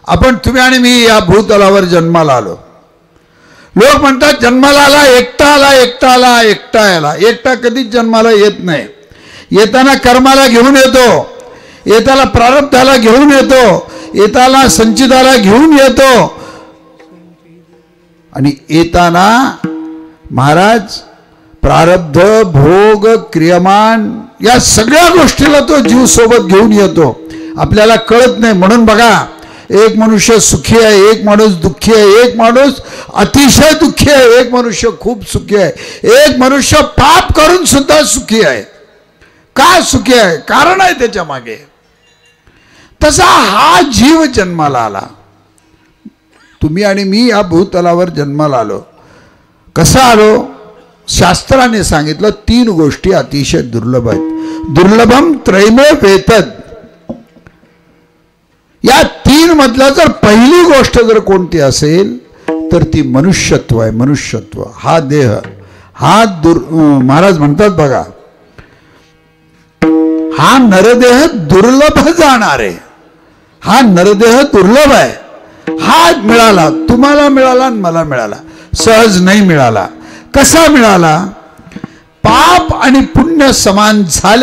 आपण तुम्ही आणि मी या भूतलावर जन्माला आलो. लोक म्हणतात जन्माला आला एकटा आला, एकटा आला, एकटा आला. एकटा कधीच जन्माला येत नाही. येताना कर्माला घेऊन येतो, येताना प्रारब्धाला घेऊन येतो, येताना संचिताला घेऊन येतो आणि येताना महाराज प्रारब्ध भोग क्रियमान या सगळ्या गोष्टीला तो जीव सोबत घेऊन येतो. आपल्याला कळत नाही. म्हणून बघा, एक मनुष्य सुखी आहे, एक माणूस दुःखी आहे, एक माणूस अतिशय दुःखी आहे, एक मनुष्य खूप सुखी आहे, एक मनुष्य पाप करून सुद्धा सुखी आहे. का सुखी आहे? कारण आहे त्याच्या मागे. तसा हा जीव जन्माला आला. तुम्ही आणि मी या भूतलावर जन्माला आलो. कसा आलो? शास्त्राने सांगितलं 3 गोष्टी अतिशय दुर्लभ आहेत. दुर्लभम त्रैमे वेतद. या 3 मधला जर पहिली गोष्ट जर कोणती असेल तर ती मनुष्यत्व आहे. मनुष्यत्व हा देह हा महाराज म्हणतात बघा, हा नरदेह दुर्लभ जाणार आहे. हा नरदेह दुर्लभ आहे. हा मिळाला, तुम्हाला मिळाला आणि मला मिळाला. सहज नाही मिळाला. कसा मिळाला? पाप आणि पुण्य समान झाले.